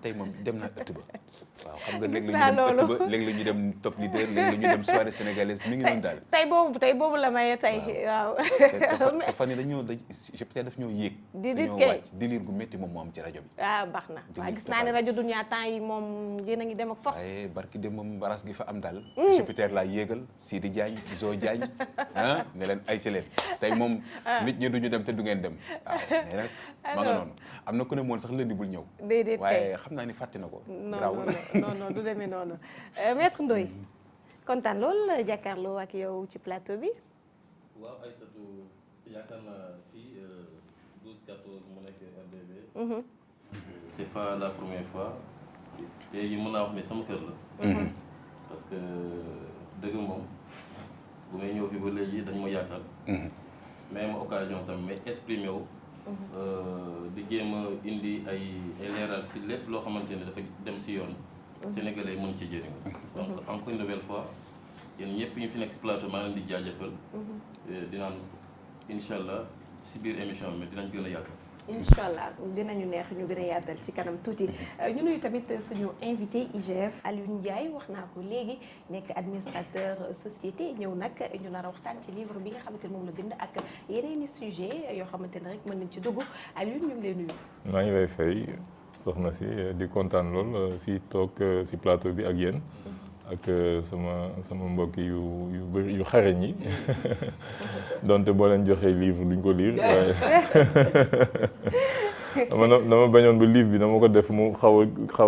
tey moom dem naa ëtt ba waaw xam nga léegi la ñu dem ëtt ba léegi la ñu dem top leader léegi la ñu dem soirée sénégalaise mi ngi noonu daal tey boobu la maye tey waaw te fan yi dañoo peut-être daf ñoo yéeg dañoo wàcc délire gu métti moom moo am ci rajo bi baax na waaw gis naa ne rajo Dunia temps yi moom yéen a ngi dem ak force waaye barki dem moom baras gi fa am daal Jupiter laa yéegal Sidi Diagne Zo Diagne ne leen ay ci leen tey moom nit ñi duñu dem te du ngeen dem waaw mais nag ma nga noonu am na ku ne moon sax lëndi bul ñëw déedéet waaye xam naa ni fàtte na ko non du demee noonu Maître Ndoye kontaan lool jàkkaarloo ak yow ci plateau bi waaw Aïssatou yaakaar naa fii 12-14 mu nekk RDV c'est pas la première fois léegi mën naa wax ne sama kër la parce que dëgg moom bu may ñëw fi ba léegi dañ ma yaatal mais ma occasion tam may exprimer wu di jéem a indi ay leeral si lépp loo xamante ne dafa dem si yoon sénégalais mën ci jëriñ donc encore une nouvelle fois yéen ñëpp ñu fi nekk si plateau maa leen di jaajëfal dinaan incha allah si biir émission bi dinañ gën a yaatal incha allah dinañu neex ñu gën a yaatal ci kanam tuuti ñu nuyu tamit suñu invité IGF Alioune Ndiaye wax naa ko léegi nekk administrateur société ñëw nag ñu nar a waxtaan ci livre bi nga xamante ne moom la bind ak yeneen i sujet yoo xamante ne rek mën nañ ci dugg Alioune ñu ngi lay nuyu. maa ngi lay fay soxna si di kontaan lool si toog si plateau bi ak yéen. ak sama mbokk yu bëri yu xarañ yi donte boo leen joxee livre duñ ko lire waaye dama bañoon ba livre bi dama ko def mu xaw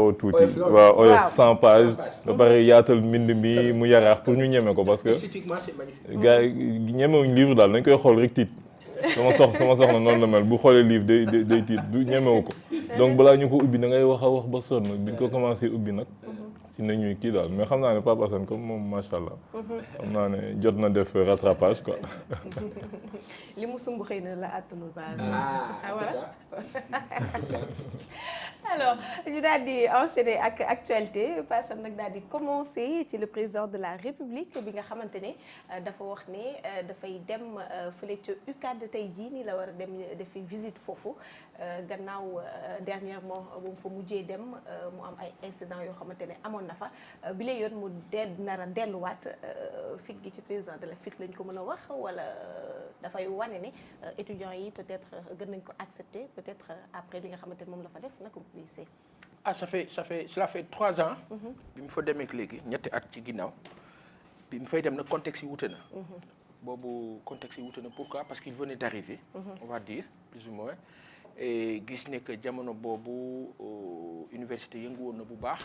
a tuuti. waaw oyof 100 pages. ba pare yaatal mbind mi mu yaraax pour ñu ñeme ko parce que. gars yi ñemewuñ livre daal dañ koy xool rek tiit. sama soxna noonu la mel bu xoolee livre day tiit du ñemewu ko donc balaa ñu ko ubbi da ngay wax a wax ba sonn biñ ko commencé ubbi nag. si nañuy kii daal mais xam naa ne Pape Assane comme moom macha allah xam naa ne jot na def rattrapage quoi. li mu sumb xëy na la àttanul ba voilà alors ñu daal di enchaîner ak actualité parce que nag daal di commencer ci le président de la République bi nga xamante ne dafa wax ne dafay dem fële ca UCAD tey jii nii la war a dem defi visite foofu gannaaw dernièrement bu mu fa mujjee dem mu am ay incidents yoo xamante ne amoon na fa bi la yoon mu nar a delluwaat fit gi ci président de la fit lañ ko mën a wax wala dafay wane ne étudiants yi peut-être gën nañ ko accepter peut-être après li nga xamante ne moom la fa def naka nga gisee. Cela fait 3 ans. bi mu fa demee léegi ñetti at ci ginnaaw bi mu fay dem nag contexte yi wute na. boobu contexte yi wute na pourquoi parce qu'il venait d'arriver. on va dire plus ou moins. et gis ne que jamono boobu université yëngu woon na bu baax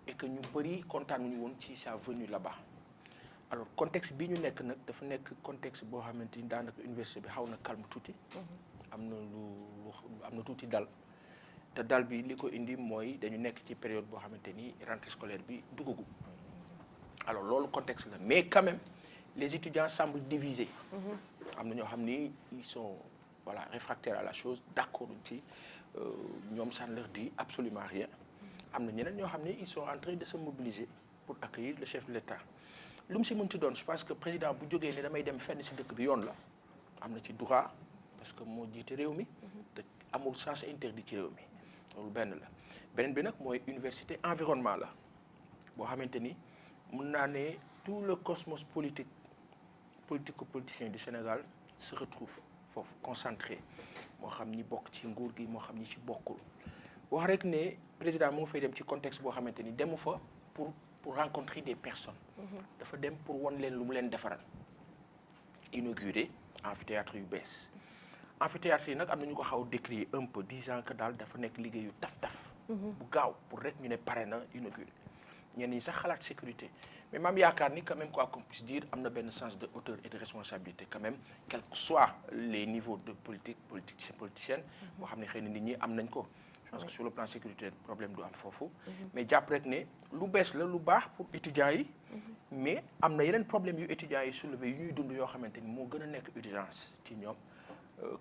et que ñu bëri kontaanuñu woon ci sa venue là-bas. alors contexte bi ñu nekk nag dafa nekk contexte boo xamante ni daanaka université bi xaw na calme tuuti. am na tuuti dal. te dal bi li ko indi mooy dañu nekk ci période boo xamante ni rentrée scolaire bi duggagu. alors loolu contexte la mais quand même les étudiants semblent divisés. am na ñoo xam ni ils sont réfractaires à la chose d'accord ci ñoom ça ne leur dit absolument rien. am na ñeneen ñoo xam ni ils sont en train de se mobiliser pour accueillir le chef de l'État. lu mu si mënti doon je pense que président bu jógee ne damay dem fenn si dëkk bi yoon la am na ci droit parce que moo jiite réew mi. te amul sens interdit ci réew mi. loolu benn la beneen bi nag mooy université environnement la boo xamante ni mun naa ne tout le cosmos politico-politicien du Sénégal se retrouve foofu concentré moo xam ñi bokk ci nguur gi moo xam ñi ci bokkul wax rek ne président mu ngi fay dem ci contexte boo xamante ni demu fa pour rencontrer des personnes. dafa dem pour won leen lu mu leen defaral inaugurer amphithéâtre yu bees. amphithéâtre yi nag am na ñu ko xaw a décrier un peu disant que daal dafa nekk liggéeyu taf-taf. bu gaaw pour rek ñu ne pare na inauguré ñenn ñi sax xalaat sécurité mais maam yaakaar ni quand même quoi qu'on puisse dire am na benn sens de hauteur et de responsabilité quand même quel que soit les niveaux de politicienne boo xam ne xëy na nit ñi am nañ ko. je pense que sur le plan sécuritaire problème du am foofu. mais jàpp rek ne lu bees la lu baax pour étudiants yi. mais am na yeneen problème yu étudiants yi soulevé yu ñuy dund yoo xamante ni moo gën a nekk urgence ci ñoom.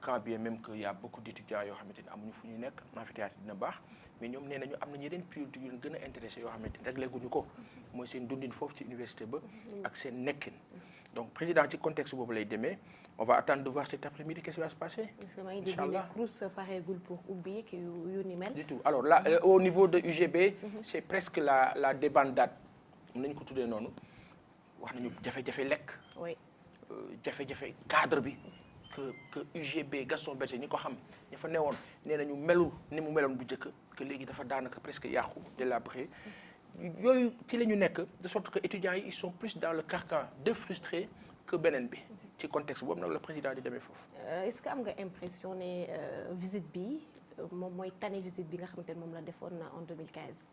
quand bien même que y a beaucoup d'étudiants yoo xamante ni amuñu fu ñuy nekk amphithéâtre dina baax mais ñoom nee nañu am nañu yeneen priorité yu leen gën a intéressé yoo xamante ni réglé guñu ko mooy seen dundin foofu ci université ba ak seen nekkin donc président ci contexte boobu lay demee on va attendre de voir cet après-midi qu'est-ce qui va se passer. Inch'Allah Crous pareegul pour ubbi ki yu ni mel. du tout alors là au niveau de UGB. c'est presque la débandade mën nañu ko tuddee noonu wax nañu jafe-jafe lekk. oui jafe-jafe cadre bi que UGB Gaston Berger ñi ko xam ña fa newoon nee nañu melul ni mu meloon bu njëkk que léegi dafa daanaka presque yàqu délabré yooyu ci la ñu nekk de sorte que étudiants yi ils sont plus dans le carcan de frustrés que beneen bi ci contexte boobu nag le président di demee foofu. est-ce que am nga impression ne visite bi moom mooy tane visite bi nga xamante ne moom la defoon en 2015.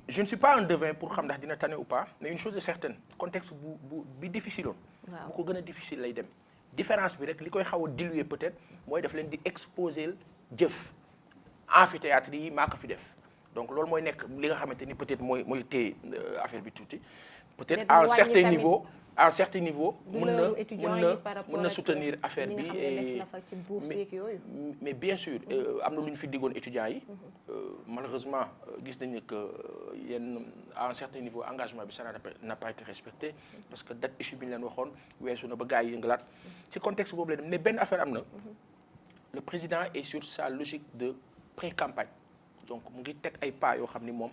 Je ne suis pas un devin pour xam ndax dina tane ou pas mais une chose est certaine contexte bi difficile woon. bu ko gën a difficile lay dem. différence bi rek li koy xaw a diluer peut-être mooy daf leen di exposer jëf amphithéâtre yi maa ko fi def donc loolu mooy nekk li nga xamante ni peut-être mooy téye affaire bi tuuti. peut-être à un certain niveau. à un certain niveau mën na soutenir affaire bi mais bien sûr am na lu ñu fi diggoon étudiants yi malheureusement gis nañu que yenn à un certain niveau engagement bi ça n'a pas été respecté parce que date issue bi ñu leen waxoon weesu na ba gars yi yëngalaat ci contexte boobu la dem mais benn affaire am na le président est sur sa logique de pré-campagne donc mu ngi teg ay pas yoo xam ni moom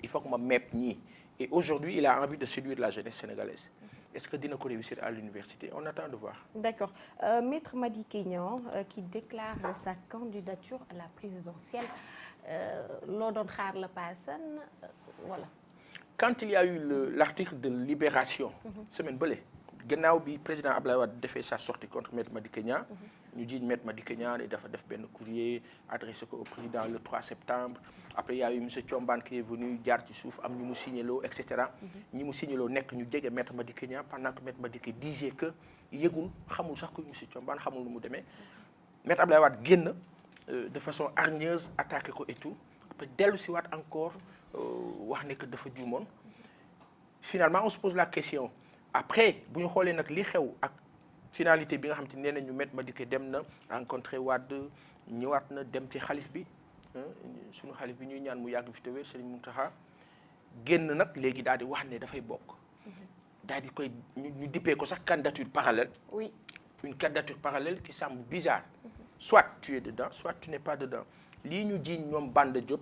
il faut que ma mepp ñii et aujourd'hui il a envie de séduire la jeunesse sénégalaise. Est-ce que dina ko réussir à l'université? On attend de voir. D'accord. Maître Madické Niang qui déclare sa candidature à la présidentielle loo doon xaar la paasan voilà. Quand il y a eu l'article de Libération semaine bële gannaaw bi président Abdoulaye Wade defee sa sortie contre Maître Madické Niang ñu jiiñ Maître Madické Niang dafa def benn courrier adressé ko au président le 3 septembre après il y a eu monsieur Thiombane qui est venu jaar ci suuf am ñu mu signaloo et cetera ñi mu signaloo nekk ñu jege Maître Madické Niang pendant que Maître Madické disait que yëgul xamul sax kuy monsieur Thiombane xamul nu mu demee Maître Abdoulaye Wade génn de façon hargneuse attaqué ko et tout après dellu si waat encore wax ne que dafa juumoon finalement on se pose la question après bu ñu xoolee nag li xew ak finalité bi nga xam te nee nañu Maître Madické dem na rencontré Wade ñëwaat na dem ci xalif bi suñu xalif bi ñuy ñaan mu yàgg fi te wér Serigne Mountakha génn nag léegi daal di wax ne dafay bokk daal di koy ñu dippee ko sax candidature parallèle. Oui. Une candidature parallèle qui semble bizarre. Soit tu es dedans soit tu n'es pas dedans lii ñu jiiñ ñoom Banda Diop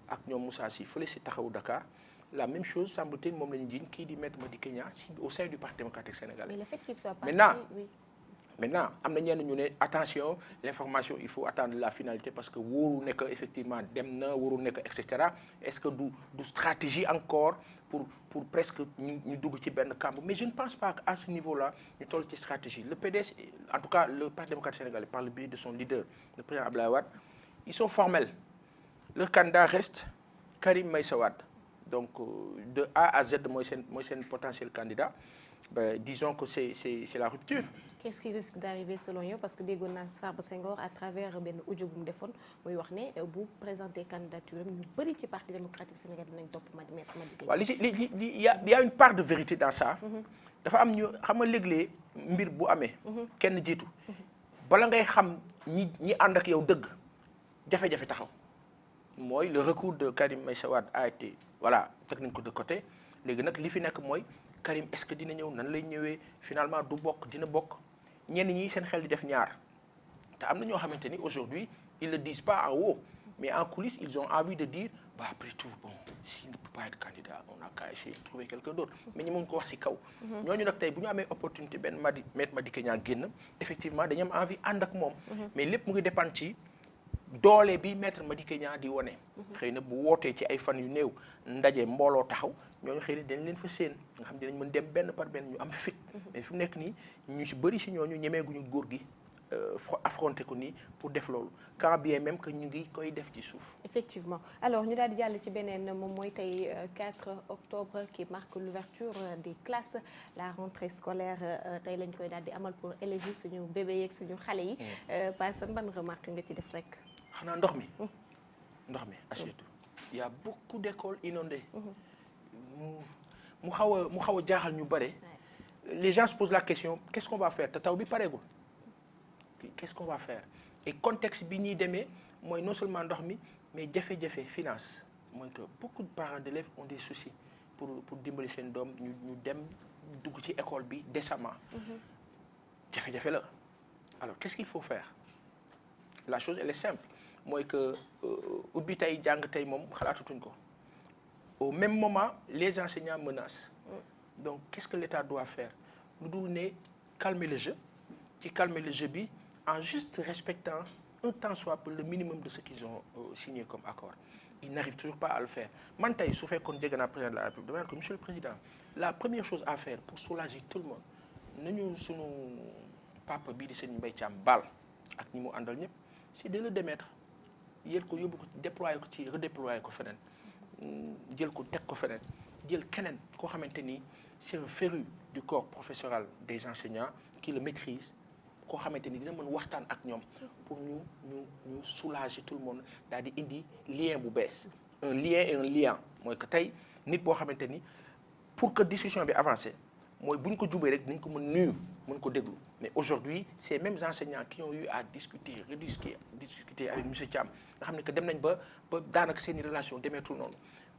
ak ñoom Moussa Sy fële si taxawu Dakar la même chose semble-t-il moom la ñu jiiñ kii di Maître Madické Niang au sein du Parti démocratique sénégalais. Mais le fait qu'il soit parti, Maintenant am na ñenn ñu ne attention l'information il faut attendre la finalité parce que wóoru nekk effectivement dem na wóoru nekk et cetera est-ce que du stratégie encore pour presque ñu dugg ci benn camp mais je ne pense pas qu'à ce niveau-là ñu toll ci stratégie le PDS en tout cas le Parti démocratique sénégalais par le biais de son leader le président Abdoulaye Wade ils sont formels leur candidat reste Karim Meïssa Wade donc de A à Z mooy seen potentiel candidat. Disons que c'est la rupture. Qu'est-ce qui risque d'arriver selon yow parce que déggoon naa Farba Senghor à travers benn audio bu mu defoon muy wax ne bu présenter candidature ñu bëri ci Parti démocratique sénégalais dinañ topp Maître Madické. waaw il y a une part de vérité dans ça. dafa am ñu xam nga léeg-léeg mbir bu amee. kenn jiitu. bala ngay xam ñi ànd ak yow dëgg jafe-jafe taxaw mooy le recours de Karim Meïssa Wade a été voilà teg nañ ko de côté léegi nag li fi nekk mooy. Karim est-ce que dina ñëw nan lay ñëwee finalement du bokk dina bokk ñenn ñi seen xel di def ñaar te am na ñoo xamante ni aujourd'hui ils le disent pas en haut mais en coulisses ils ont envie de dire bah après tout bon s'il ne peut pas être candidat on a qu'à essayer de trouver quelqu'un d'autre mais ñi mun ko wax ci kaw ñooñu nag tey bu ñu amee opportunité benn Maître Madické Niang génn effectivement dañu am envie ànd ak moom mais lépp mu ngi dépendre ci doole bi Maître Madické Niang di wone xëy na bu wootee ci ay fan yu néew ndaje mbooloo taxaw ñooñu xëy na dañ leen fa séen nga xam ne dinañ mën dem benn par benn ñu am fit mais fi mu nekk nii ñu ci bëri si ñooñu ñemeeguñu góor gi affronter ko nii pour def loolu quand bien même que ñu ngi koy def ci suuf. Effectivement alors ñu daal di jàll ci beneen moom mooy tey 4 octobre qui marque l'ouverture des classes la rentrée scolaire tey lañ koy daal di amal pour élèves yi suñu bébé yeeg suñu xale yi. Paasan ban remarque nga ci def rek. xanaa ndox mi achetu il y a beaucoup d'écoles inondées. mu xaw a jaaxal ñu bare. Les gens se posent la question qu'est-ce qu'on va faire te taw bi pareegul. Qu'est-ce qu'on va faire et contexte bi ñuy demee mooy non seulement ndox mi mais jafe-jafe finance mooy que beaucoup de parents d'élèves ont des soucis pour dimbali seen doom ñu dem dugg ci école bi décemment. jafe-jafe la alors qu'est-ce qu'il faut faire la chose elle est simple mooy que ubbi tey jàng tey moom xalaatatuñ ko au même moment les enseignants menacent donc qu'est-ce que l'État doit faire lu dul ne calmer le jeu ci calmer le jeu bi en juste respectant un tant soit peu le minimum de ce qu'ils ont signé comme accord ils n'arrivent toujours pas à le faire man tey su fekkoon jege naa président de la République dama ne ko monsieur le président la première chose à faire pour soulager tout le monde nañu sunu papa bii di sëñ Mbaye Thiam baal ak ñi mu àndal ñëpp c'est de le démettre yéel ko yóbbu ko déployer ko ci redéployer ko feneen jël ko teg ko feneen jël keneen koo xamante ni c'est un féru du corps professoral des enseignants qui le maîtrise koo xamante ni dina mën waxtaan ak ñoom pour ñu soulager tout le monde daal di indi lien bu bees un lien et un lien mooy que tey nit boo xamante ni pour que discussion bi avancer mooy bu ñu ko jubee rek dinañ ko mën nuyu mën ko déglu mais aujourd'hui ces mêmes enseignants qui ont eu à discuter avec monsieur Thiam nga xam ne que dem nañ ba daanaka seeni relation demeetul noonu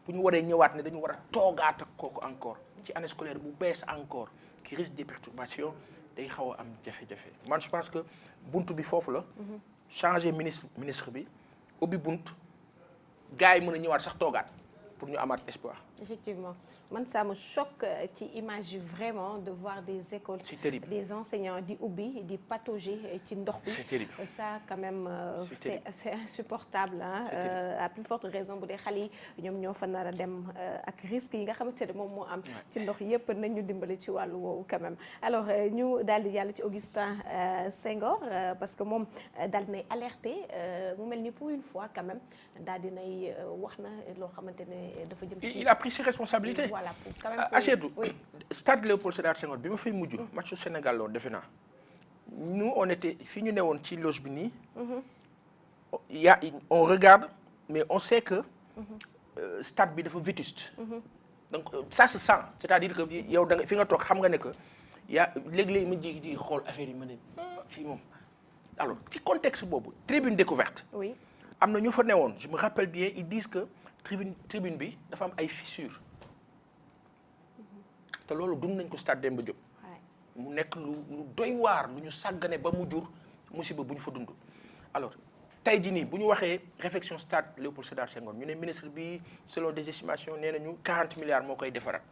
bu ñu waree ñëwaat ne dañu war a toogaat ak kooku encore ci année scolaire bu bees encore qui risque des perturbations day xaw a am jafe-jafe man je pense que buntu bi foofu la changer ministre bi ubbi bunt gars yi mën a ñëwaat sax toogaat pour ñu amaat espoir. Effectivement man ça me choque ci image yi vraiment de voir des écoles. C'est terrible. Des enseignants di ubbi di patauger ci ndox bi. C'est terrible. Ça quand même c'est insupportable à plus forte raison bu dee xale yi ñoom ñoo fa nar a dem ak risques yi nga xamante ne moom moo am ci ndox yëpp nañ ñu dimbali ci wàllu woowu quand même. Alors ñu daal di yàlla ci Augustin Senghor parce que moom daal di nay alerté mu mel ni pour une fois quand même daal di nay wax na loo xamante ne dafa jëm ci. Il a pris ses responsabilités. Voilà, pour quand même. Achetou, oui. Stade Léopold Sédar Senghor bi ma fay mujj matchu Sénégal loolu defe naa nous on était fi ñu newoon ci loge bi nii. On regarde mais on sait que stade bi dafa vétuste. Donc ça se sent c'est-à-dire que yow da nga fi nga toog xam nga ne que léeg-léeg ma ji xool affaire yi ma ne fii moom alors ci contexte boobu tribune découverte. Oui. am na ñu fa newoon je me rappelle bien ils disent que tribune bi dafa am ay fissures. te loolu dund nañ ko stade Demba Diop mu nekk lu doy waar lu ñu sàggane ba mu jur musiba bu ñu fa dund alors tey jii nii bu ñu waxee réfection stade Léopold Sédar Senghor ñu ne ministre bi selon des estimations nee nañu 40 milliards moo koy defaraat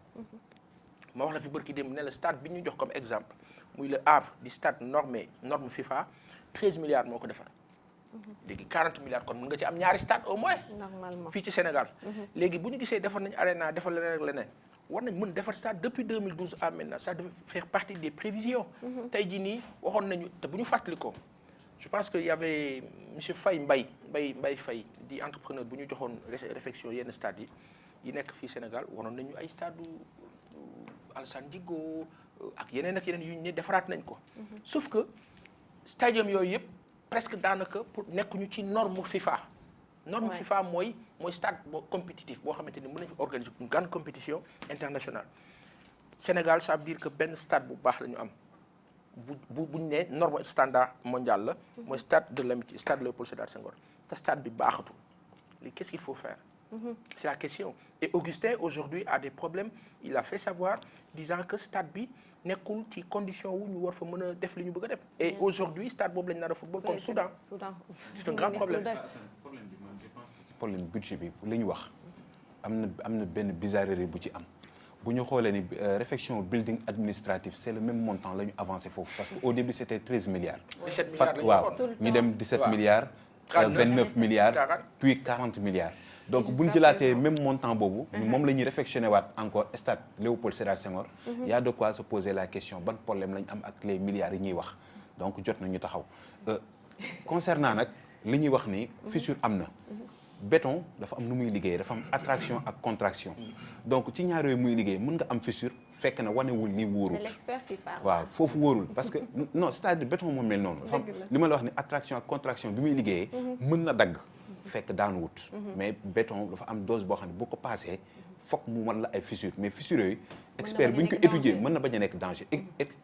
ma wax la fi bërki démb ne la stade bi ñu jox comme exemple muy le Havre di stade norme FIFA 13 milliards moo ko defar léegi 40 milliards kon mën nga ci am ñaari stade au moins Normalement. fii ci Sénégal léegi bu ñu gisee defar nañu arena defar leneen ak leneen war nañ mën defar stade depuis 2012 à maintenant ça devait faire partie des prévisions tey jii nii waxoon nañu te bu ñu fàttali ko je pense que y avait monsieur Faye Mbaye Faye di entrepreneur bu ñu joxoon réflexion yenn stades yi nekk fii Sénégal waroon nañu ay stade Alassane Djigo ak yeneen yu ñu ne defaraat nañ ko sauf que stadium yooyu yëpp presque daanaka pour nekkuñu ci norme FIFA norme FIFA mooy stade boo compétitif boo xamante ni mën nañu organiser une grande compétition internationale Sénégal ça veut dire que benn stade bu baax la ñu am bu ñu nee norme standard mondial la mooy stade de l'amitié stade Léopold Sédar Senghor te stade bi baaxatul léegi qu'est-ce qu'il faut faire c'est la question et Augustin aujourd'hui a des problèmes il a fait savoir disant que stade bi nekkul ci condition wu ñu war fa mën a def li ñu bëgg a def et aujourd'hui stade boobu lañu nar a football comme Soudan c'est un grand problème problème budget bi li ñu wax am na benn bizarrerie bu ci am bu ñu xoolee ni réfection building administratif c'est le même montant la ñu avancé foofu parce que au début c'était 13 milliards 17 milliards la ñu waaw waxoon. ñu dem 17 milliards 29 milliards 40. puis 40 milliards donc bu ñu jëlaatee même montant boobu moom la ñuy réfectionné waat encore stade Léopold Sédar Senghor y a de quoi se poser la question ban problème la ñu am ak les milliards yi ñuy wax donc jot nañu taxaw concernant nag li ñuy wax ni fissure am na béton dafa am nu muy liggéey dafa am attraction ak contraction donc ci ñaar yooyu muy liggéey mën nga am fissure fekk na wanewul ni wóorul C'est l'expert qui parle. waaw foofu wóorul parce que non c'est-à-dire béton moom mel noonu dafa am li ma la wax ni attraction ak contraction bi muy liggéeyee mën na dagg fekk daanu wut mais béton dafa am dose boo xam ne boo ko paasee foog mu wan la ay fissures mais fissures yooyu expert bu ñu ko étudier mën na bañ a nekk danger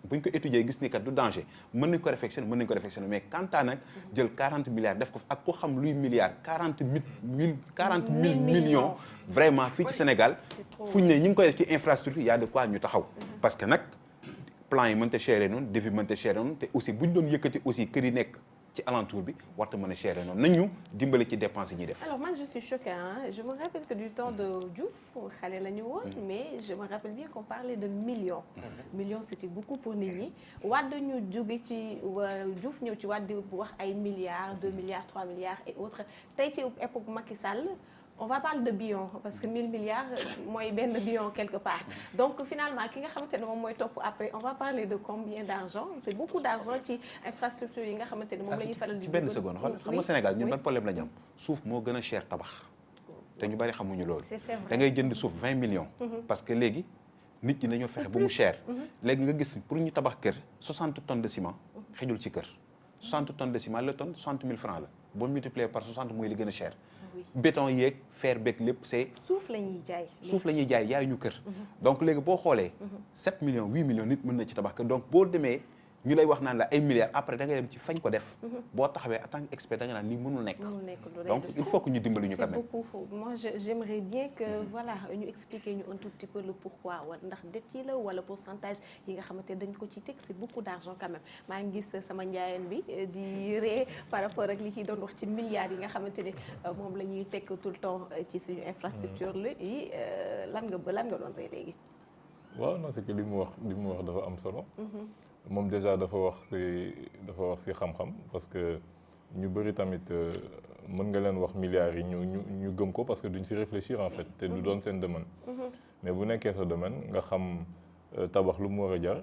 bu ñu ko étudier gis ni kat du danger mën nañ ko réfectionner mais quant à nag jël 40 milliards def ko ak ko xam luy milliards 40 000 millions vraiment fii ci Sénégal fu ñu ne ñu ngi koy def ci infrastructure y a de quoi ñu taxaw parce que nag plan yi mënta chéré noonu devis mënta chéré noonu te aussi bu ñu doon yëkkati aussi kër yi nekk ci alentour bi warta mën a chéré noonu nañ ñu dimbali ci dépenses yi ñuy def. Alors moi je suis choquée hein. Je me rappelle que du temps de Diouf xale la ñu woon mais je me rappelle bien qu'on parlait de millions. Millions c'était beaucoup pour nit ñi Wade ñu jóge ci Diouf ñëw ci Wade wax ay milliards 2 milliards 3 milliards et autres tey ci époque Macky Sall. On va parler de billions parce que 1000 milliards mooy benn billion quelque part donc finalement ki nga xamante ne moom mooy topp après on va parler de combien d'argent c'est beaucoup d'argent ci infrastructure yi nga xamante ne moom la ñuy faral di. ci benn seconde xam nga Sénégal ñun ban problème la ñu am suuf moo gën a cher tabax te ñu bari xamuñu loolu. da ngay jënd suuf 20 millions. parce que léegi nit ñi dañoo fexe ba mu cher. léegi nga gis pour ñu tabax kër 60 tonnes de ciment xejul ci kër 60 tonnes de ciment la tonne 60 000 francs la boo multiplier par 60 mooy li gën a cher. béton yeeg fer beeg lépp c'est suuf la ñuy jaay. suuf la ñuy jaay yaay ñu kër. donc léegi boo xoolee. 7 millions 8 millions nit mën na ci tabax kër donc boo demee ñu lay wax naan la ay milliards après da ngay dem ci fañ ko def. boo taxawee en tant qu'expert da nga naan lii mënul nekk. donc il faut que ñu dimbali ñu quand même. c'est beaucoup moi j'aimerais bien que voilà ñu expliquer ñu un tout petit peu le pourquoi wala ndax dette yi la wala pourcentage yi nga xamante ne dañ ko ci teg c'est beaucoup d'argent quand même maa ngi gis sama njaayeen bi di ree par rapport ak li kiy doon wax ci milliards yi nga xamante ne moom la ñuy teg tout le temps ci suñu infrastructure la yi lan nga doon ree léegi. waaw non c'est que li mu wax dafa am solo. moom déjà dafa wax ci xam-xam parce que ñu bëri tamit mën nga leen wax milliards yi ñu gëm ko parce que duñ ci réfléchir en fait te du doon seen domaine. mais bu nekkee sa domaine nga xam tabax lu mu war a jar.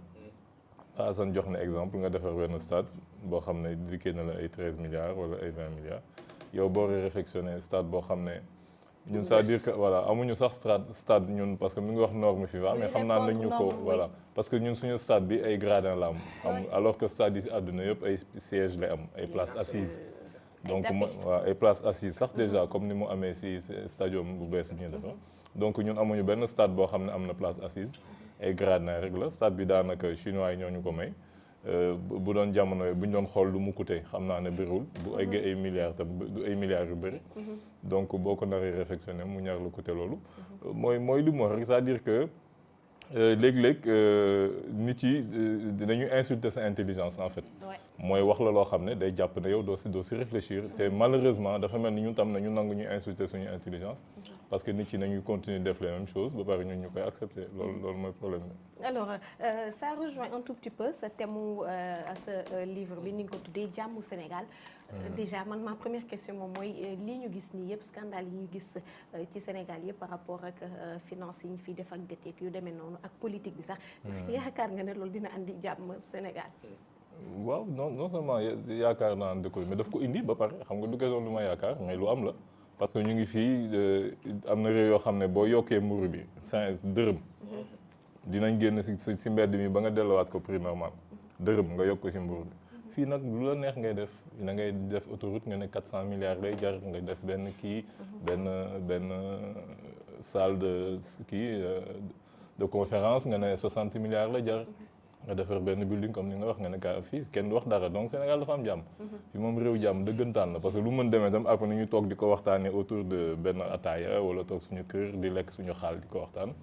Assane jox na exemple nga defar benn stade boo xam ne dikkee na la ay 13 milliards wala ay 20 milliards yow boo réfectionné stade boo xam ne. ñun c'est-à-dire que voilà amuñu sax stade ñun parce que mi ngi wax norme FIFA mais xam naa nañ ñu ko voilà parce que ñun suñu stade bi ay gradin la am alors que stade yi ci àdduna yëpp ay siège lay am ay places assises donc waaw ay places assises sax déjà comme ni mu amee ci stadium bu bees bi ñu defar donc ñun amuñu benn stade boo xam ne am na place assise ay gradin rek la stade bi daanaka chinois yi ñoo ñu ko may bu doon jamono yi bu ñu doon xool lu mu coûté xam naa ne bëriwul bu eggee ay milliards tam du ay milliards yu bëri donc boo ko naree réfectionné mu ñaar lu coûté loolu mooy li mu wax rek c'est-à-dire que léeg-léeg nit yi dinañu insulter sa intelligence en fait mooy wax la loo xam ne day jàpp ne yow doo si réfléchir te malheureusement dafa mel ni ñun tam nañu nangu ñu insulter suñu intelligence parce que nit yi nañuy continuer def les mêmes choses ba pare ñun ñu koy accepter loolu mooy problème bi. Alors ça rejoint un tout petit peu ce thème sa livre bi ni nga ko tuddee jàmmu Sénégal. Déjà man ma première question moom mooy lii ñu gis nii yëpp scandale yi ñu gis ci Sénégal yëpp par rapport ak finance yi ñu fiy def ak dette yu demee noonu ak politique bi sax. yaakaar nga ne loolu dina andi jàmm Sénégal. waaw non seulement yaakaar naa ne mais daf ko indi ba pare xam nga du question lu ma yaakaar mais lu am la parce que ñu ngi fii am na réew yoo xam ne boo yokkee mburu bi 5 dërëm. dinañ génn ci mbedd mi ba nga delluwaat ko prix normal dërëm nga yokk ko ci mburu bi. fii nag lu la neex ngay def na ngay def autoroute nga ne 400 milliards lay jar nga def benn kii benn salle de conférence nga ne 60 milliards la jar nga defar benn building comme ni nga wax nga ne kaa fii kenn du wax dara donc Sénégal dafa am jàmm. fi moom réew jàmm dëggantaan la parce que lu mën demee tam après ñu toog di ko waxtaanee autour de benn ataaya wala toog suñu kër di lekk suñu xaal di ko waxtaan.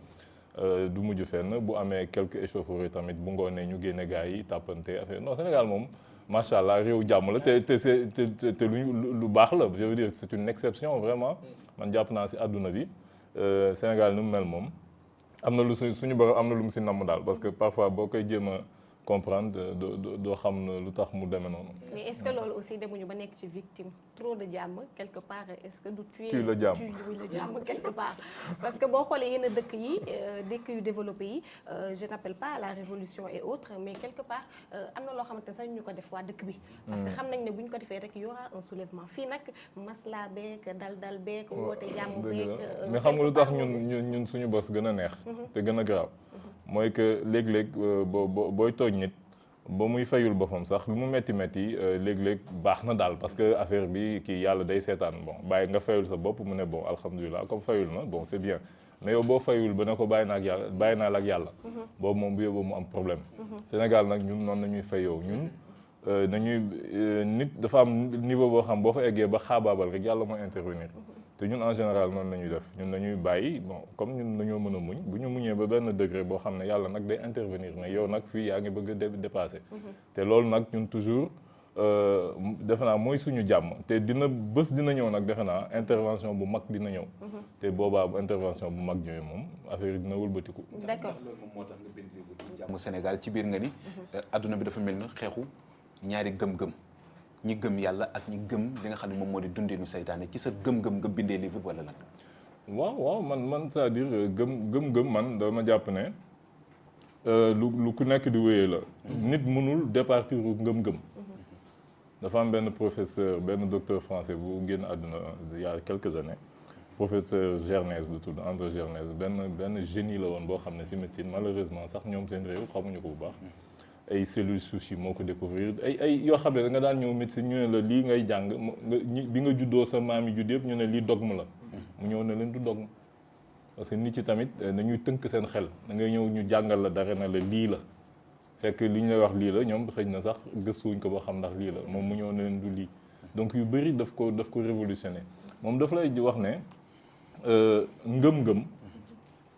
du mujj fenn bu amee quelques échauffourées tamit bu ngoonee ñu génne gars yi tàppante affaire non Sénégal moom macha allah réew jàmm la te lu baax la je veux dire c'est une exception vraiment man jàpp naa ci àdduna bi Sénégal ni mu mel moom am na lu suñu borom am na lu mu ci namm daal parce que parfois boo koy jéem a comprendre doo xam lu tax mu demee noonu. mais est-ce que loolu aussi demuñu ba nekk ci victime trop de jàmm quelque part est-ce que du tuer la jàmm quelque part parce que boo xoolee yenn dëkk yi dëkk yu développé yi je n'appelle pas la révolution et autres mais quelque part am na loo xamante ne sax ñu ko def waa dëkk bi parce que xam nañ ne bu ñu ko defee rek y aura un soulèvement fii nag masla beek dal beek woote jàmm beek mais xam nga lu tax ñun suñu bos gën a neex te gën a garaaw mooy que léeg-léeg booy tooñ nit ba muy fayul boppam sax lu mu métti léeg-léeg baax na daal parce que affaire bi kii yàlla day seetaan bon bàyyi nga fayul sa bopp mu ne bon alhamdulilah comme fayul na bon c'est bien mais yow boo fayul ba ne ko bàyyi naa la ak yàlla boobu moom bu yóbboo mu am problème Sénégal nag ñun noonu nañuy fayoo ñun nañuy nit dafa am niveau boo xam boo fa eggee ba xaabaabal rek yàlla mooy intervenir te ñun en général noonu la ñuy def ñun dañuy bàyyi bon comme ñun dañoo mën a muñ bu ñu muñee ba benn degré boo xam ne yàlla nag day intervenir ne yow nag fii yaa ngi bëgg a dépasser te loolu nag ñun toujours defe naa mooy suñu jàmm te dina ñëw nag defe naa intervention bu mag dina ñëw te boobaa intervention bu mag ñëwee moom affaire yi dina wëlbatiku. d'accord loolu moom moo tax nga bind livre bi jàmm Sénégal ci biir nga ni adduna bi dafa mel ni xeexu ñaari gëm-gëm ñi gëm yàlla ak ñi gëm li nga xam ne moom moo di dundinu saytaane ci sa gëm-gëm nga bindee livre wala lan. waaw man c'est-à-dire gëm man dama jàpp ne lu ku nekk di wéyee la. nit mënul départir ngëm-gëm. dafa am benn professeur benn docteur français bu génn àdduna il y a quelques années professeur Gernez lu tudd André Gernez benn génie la woon boo xam ne ci médecine malheureusement sax ñoom seen réew xamuñu ko bu baax. ay cellules souches moo ko découvrir ay yoo xam ne da nga daan ñëw médecine ñu ne la lii ngay jàng bi nga juddoo sa maam yi judd yëpp ñu ne lii dogme la mu ñëw ne leen du dogme parce que nit yi tamit dañuy tënk seen xel da ngay ñëw ñu jàngal la dara ne la lii la fekk li ñu lay wax lii la ñoom xëy na sax gëstuwuñ ko ba xam ndax lii la moom mu ñëw ne leen du lii donc yu bëri daf ko révolutionner moom daf lay wax ne ngëm-ngëm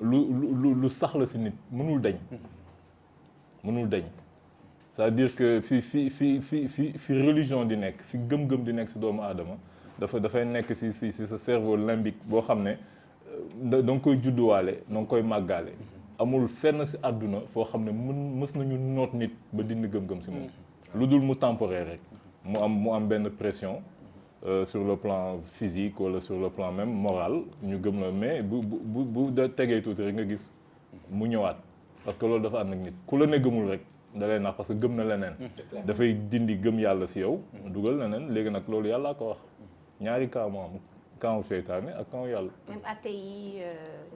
lu sax la si nit mënul dañ c'est-à-dire que fi religion di nekk fi gëm-gëm di nekk si doomu aadama dafay nekk si sa cerveau limbique boo xam ne da nga koy judduwaale da nga koy màggaale amul fenn si àdduna foo xam ne mës nañu noot nit ba dindi gëm-gëm si moom lu dul mu temporaire rek mu am benn pression sur le plan physique wala sur le plan même moral ñu gëm la mais bu da tegee tuuti rek nga gis mu ñëwaat parce que loolu dafa ànd ak nit ku la ne gëmul rek da lay nax parce que gëm na leneen dafay dindi gëm yàlla si yow dugal leneen léegi nag loolu yàllaa ko wax ñaari cas moo am camp seytaane ak camp yàlla. même athée yi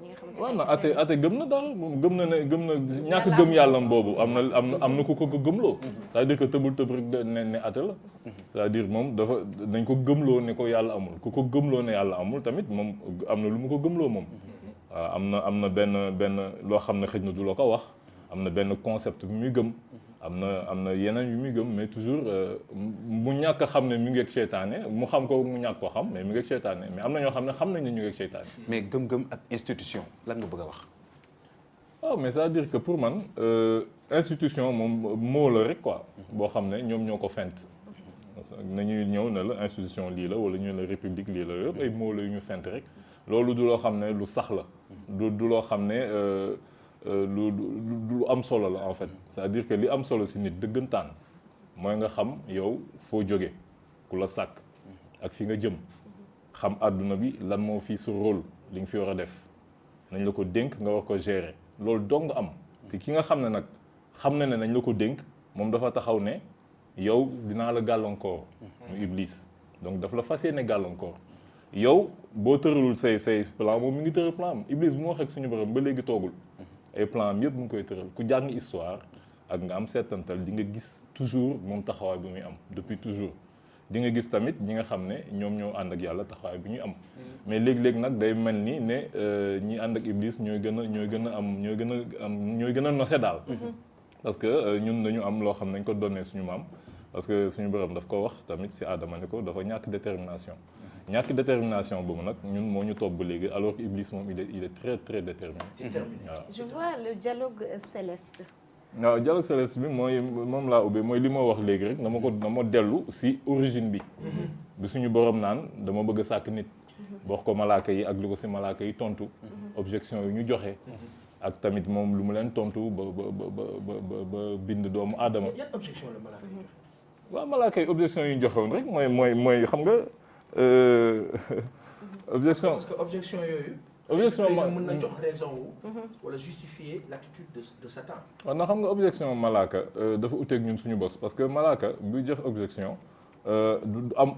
ñi nga xamante ne. waaw na athée gëm na dara moom gëm na ñàkk gëm yàllam boobu am na ku ko gëmloo. c'est-à-dire que tëbul tëb rek ne athée la. c'est-à-dire moom dañ ko gëmloo ne ko yàlla amul ku ko gëmloo ne yàlla amul tamit moom am na lu mu ko gëmloo moom. waaw am na benn loo xam ne xëj na du la ko wax am na benn concept bu muy gëm. am na yeneen yu muy gëm mais toujours mu ñàkk a xam ne mi ngi ak seytaane mu xam ko mu ñàkk ko xam mais mi ngi ak seytaane mais am na ñoo xam ne xam nañ ne ñu ngi ak seytaane. mais gëm-gëm ak institution lan nga bëgg a wax. waaw mais c'est-à-dire que pour man institution moom moo la rek quoi. boo xam ne ñoom ñoo ko fent. nañuy ñëw ne la institution lii la wala ñu ne la république lii la yëpp ay moo la yu ñu fent rek loolu du loo xam ne lu sax la. du loo xam ne. lu am solo la en fait c'est-à-dire que li am solo si nit dëggantaan mooy nga xam yow foo jóge ku la sàkk ak fi nga jëm xam àdduna bi lan moo fii sa rôle li nga fi war a def nañ la ko dénk nga war ko gérer loolu dong nga am te ki nga xam ne nag xam na ne nañ la ko dénk moom dafa taxaw ne yow dinaa la gàllankoor mu Iblis donc daf la fas yéene gàllankoor yow boo tëralul say plan moom mi ngi tëral plan am Iblis bu mu wax ak suñu borom ba léegi toogul ay plan am yëpp mu ngi koy tëral ku jàng histoire ak nga am seetantal di nga gis toujours moom taxawaay bi muy am depuis toujours di nga gis tamit ñi nga xam ne ñoom ñoo ànd ak yàlla taxawaay bi ñuy am mais léeg-léeg nag day mel ni ne ñi ànd ak Iblis ñooy gën a nose daal parce que ñun dañu am loo xam ne dañ ko donnee suñu maam parce que suñu borom daf ko wax tamit si Adama ne ko dafa ñàkk détermination boobu nag ñun moo ñu topp ba léegi alors que Iblis moom il est très très déterminé. waaw. je vois le dialogue céleste. waaw dialogue céleste bi moom laa ubbee mooy li ma wax léegi rek dama dellu si origine bi. bi suñu borom naan dama bëgg a sàkk nit. wax ko malaaka yi ak li ko si malaaka yi tontu. objection yu ñu joxe. ak tamit moom lu mu leen tontu ba bind doomu aadama. yan objection la malaaka yi joxe. waaw malaaka yi objection yu ñu joxe woon rek mooy xam nga. objection parce que objection yooyu. objection mën na jox raison wu. wala justifier l'attitude de Satan. waaw na xam nga objection malaaka dafa uteeg ñun suñu bos parce que malaaka buy jox objection